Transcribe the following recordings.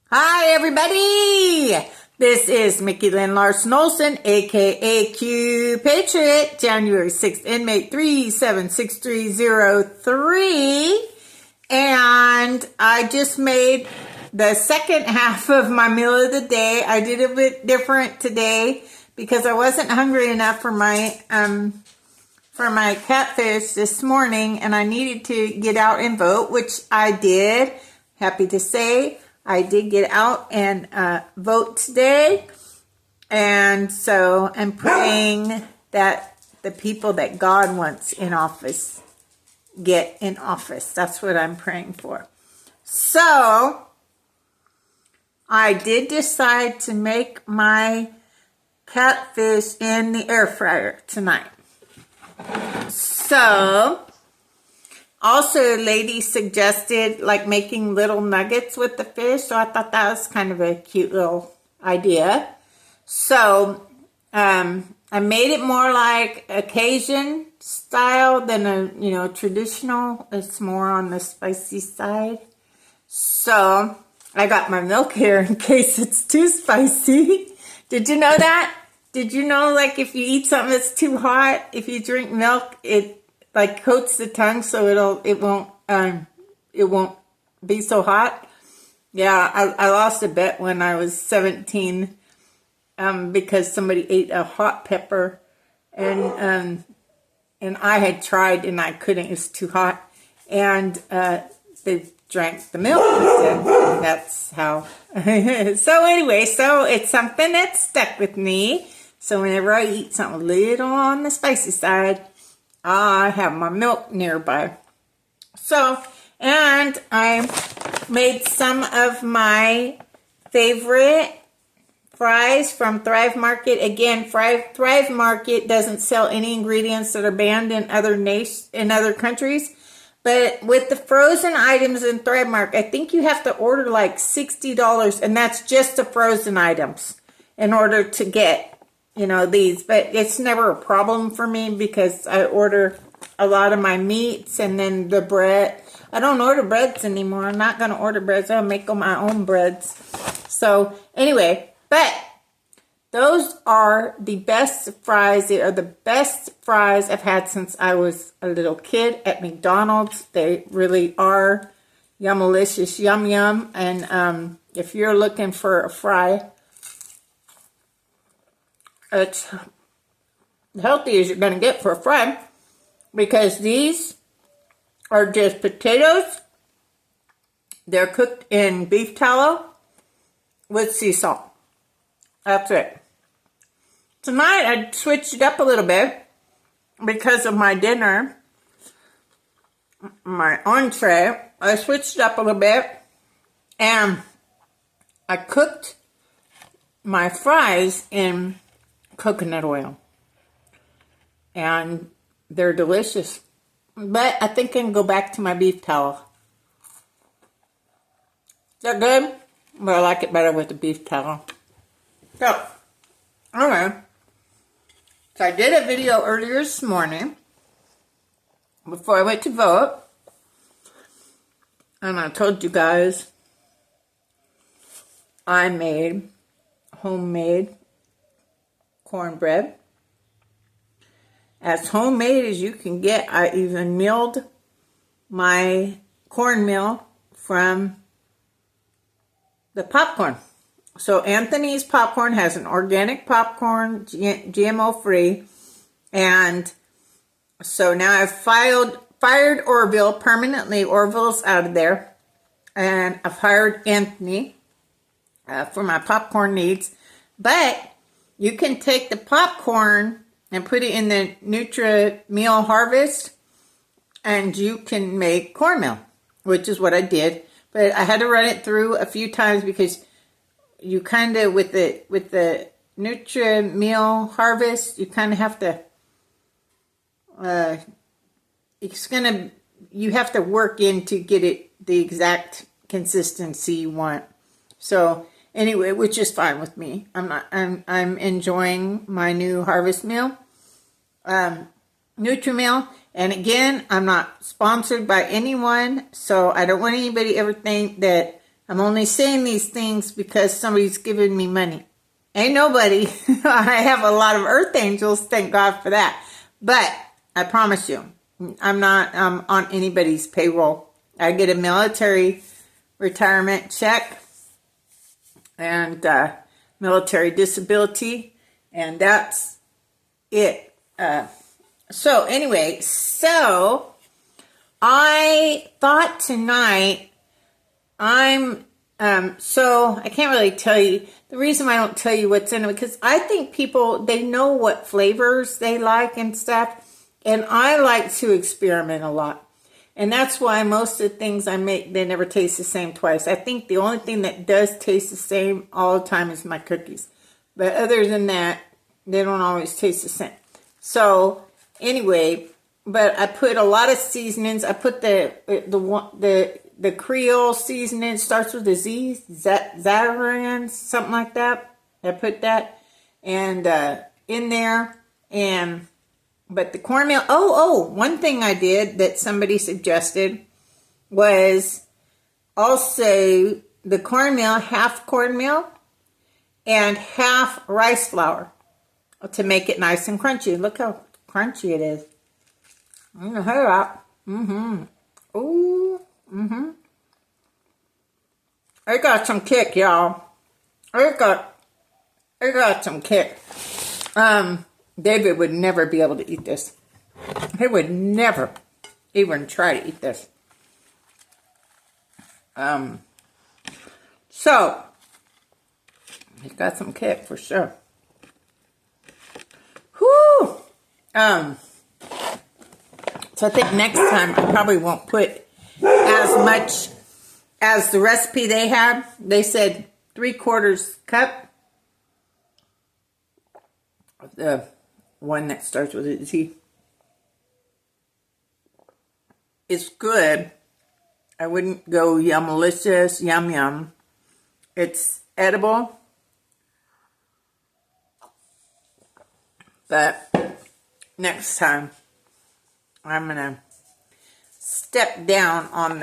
Hi, everybody. This is Micki Lynn Larson-Olson, aka QPATRIOT, January 6th, inmate 376303. And I just made the second half of my meal of the day. I did it a bit different today because I wasn't hungry enough for my catfish this morning, and I needed to get out and vote, which I did. Happy to say I did get out and vote today. And so I'm praying that the people that God wants in office get in office. That's what I'm praying for. So I did decide to make my catfish in the air fryer tonight. So, also a lady suggested like making little nuggets with the fish, so I thought that was kind of a cute little idea. So, I made it more like Cajun style than a, traditional. It's more on the spicy side. So, I got my milk here in case it's too spicy. Did you know that? Did you know, like, if you eat something that's too hot, if you drink milk, it like coats the tongue so it won't be so hot? Yeah, I lost a bet when I was 17 because somebody ate a hot pepper, and I had tried and I couldn't. It's too hot, and they drank the milk instead. That's how. So anyway, so it's something that stuck with me. So whenever I eat something a little on the spicy side, I have my milk nearby. So, and I made some of my favorite fries from Thrive Market. Again, Thrive Market doesn't sell any ingredients that are banned in other countries. But with the frozen items in Thrive Market, I think you have to order like $60, and that's just the frozen items in order to get these. But it's never a problem for me because I order a lot of my meats and then the bread. I don't order breads anymore. I'm not going to order breads. I'll make my own breads. So anyway, but those are the best fries. They are the best fries I've had since I was a little kid at McDonald's. They really are yum-alicious, yum. And if you're looking for a fry, it's healthy as you're going to get for a fry, because these are just potatoes. They're cooked in beef tallow with sea salt. That's it. Tonight I switched it up a little bit because of my dinner, my entree. I switched it up a little bit, and I cooked my fries in coconut oil, and they're delicious. But I think I can go back to my beef tallow. Is that good? But I like it better with the beef tallow. So, okay. So I did a video earlier this morning before I went to vote, and I told you guys I made homemade cornbread, as homemade as you can get. I even milled my cornmeal from the popcorn. So Anthony's Popcorn has an organic popcorn, GMO free, and so now I've fired Orville permanently. Orville's out of there, and I've hired Anthony for my popcorn needs. But you can take the popcorn and put it in the Nutri-Meal Harvest, and you can make cornmeal, which is what I did. But I had to run it through a few times because you kind of, with the Nutri-Meal Harvest, you kind of have to, you have to work in to get it the exact consistency you want. So anyway, which is fine with me. I'm enjoying my new harvest meal, Nutri-Meal. And again, I'm not sponsored by anyone, so I don't want anybody ever think that I'm only saying these things because somebody's giving me money. Ain't nobody. I have a lot of earth angels, thank God for that. But I promise you, I'm not on anybody's payroll. I get a military retirement check and military disability, and that's it. So anyway, so I thought tonight so I can't really tell you. The reason why I don't tell you what's in it, because I think people, they know what flavors they like and stuff. And I like to experiment a lot. And that's why most of the things I make, they never taste the same twice. I think the only thing that does taste the same all the time is my cookies. But other than that, they don't always taste the same. So anyway, but I put a lot of seasonings. I put the Creole seasoning. It starts with a Z, Zatarain, something like that. I put that and in there. But the cornmeal, one thing I did that somebody suggested was also the cornmeal, half cornmeal and half rice flour to make it nice and crunchy. Look how crunchy it is. I'm gonna hear that. Ooh. I got some kick, y'all. I got some kick. David would never be able to eat this. He would never even try to eat this. So he's got some kick for sure. Whoo! So I think next time I probably won't put as much as the recipe they have. They said 3/4 cup. The one that starts with a Z. It's good. I wouldn't go yum-alicious, yum. It's edible. But next time, I'm going to step down on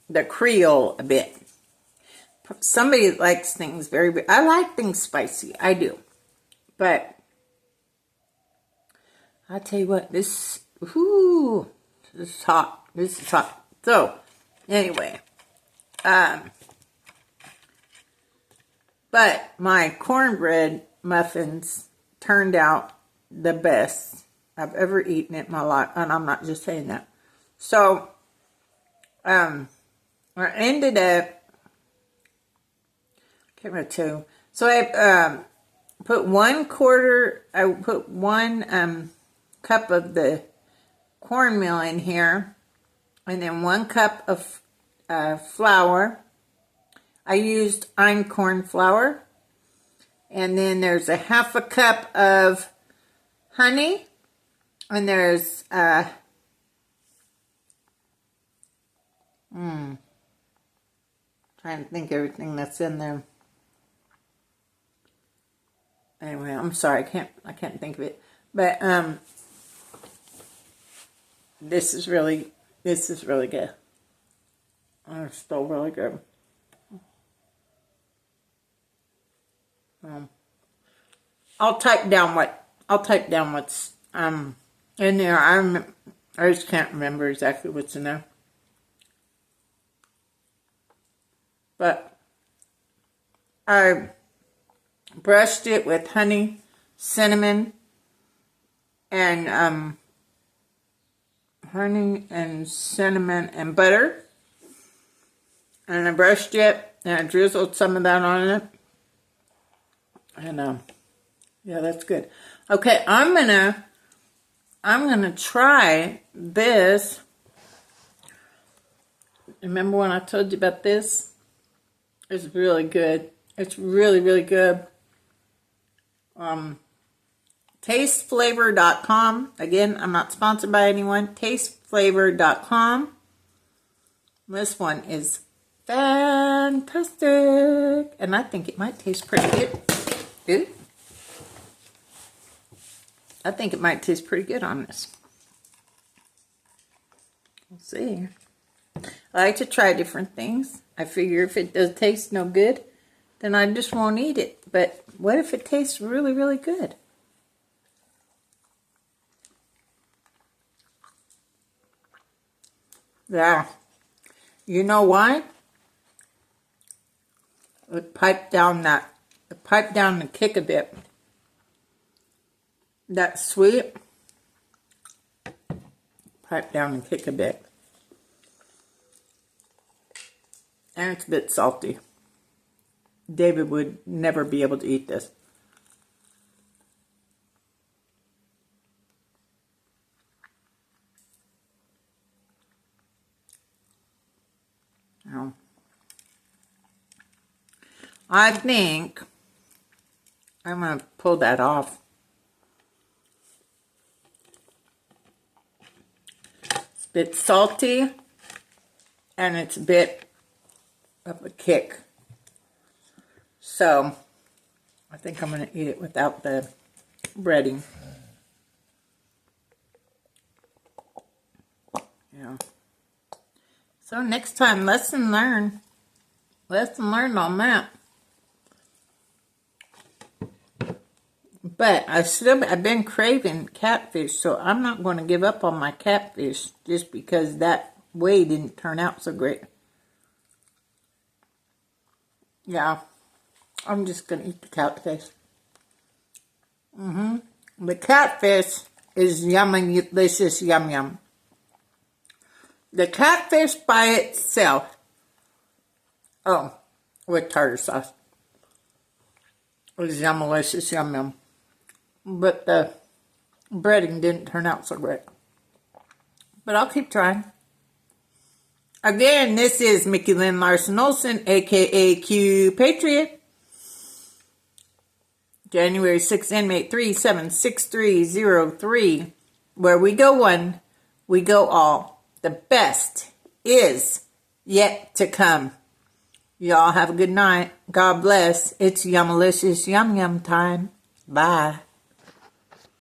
the Creole a bit. Somebody likes things I like things spicy. I do. But I'll tell you what, this is hot. This is hot. So, anyway, but my cornbread muffins turned out the best I've ever eaten in my life, and I'm not just saying that. So, I ended up, can't remember two. So I put 1/4. I put 1 cup of the cornmeal in here, and then 1 cup of flour. I used einkorn flour, and then there's a 1/2 cup of honey, and there's trying to think everything that's in there. Anyway, I'm sorry, I can't think of it. But this is really good. It's still really good. I'll type down what's in there. I just can't remember exactly what's in there. But I brushed it with honey, cinnamon, and butter. And I brushed it, and I drizzled some of that on it. And yeah, that's good. Okay, I'm gonna try this. Remember when I told you about this? It's really good. It's really, really good. Tasteflavor.com. Again, I'm not sponsored by anyone. Tasteflavor.com. This one is fantastic. And I think it might taste pretty good. Dude. I think it might taste pretty good on this. We'll see. I like to try different things. I figure if it does taste no good, then I just won't eat it. But what if it tastes really, really good? Yeah. You know why? It piped down the kick a bit. That sweet pipe down and kick a bit. And it's a bit salty. David would never be able to eat this. No. I think I'm going to pull that off. It's a bit salty, and it's a bit of a kick. So, I think I'm going to eat it without the breading. Yeah. So next time, lesson learned. Lesson learned on that. But I've been craving catfish, so I'm not going to give up on my catfish just because that way didn't turn out so great. Yeah, I'm just going to eat the catfish. The catfish is yummy, delicious, yum yum. The catfish by itself, with tartar sauce, is yum-delicious, yum yum. But the breading didn't turn out so great. But I'll keep trying. Again, this is Micki Lynn Larson-Olson, a.k.a. QPATRIOT. January 6th, inmate 376303. Where we go one, we go all. The best is yet to come. Y'all have a good night. God bless. It's yum-delicious, yum yum time. Bye.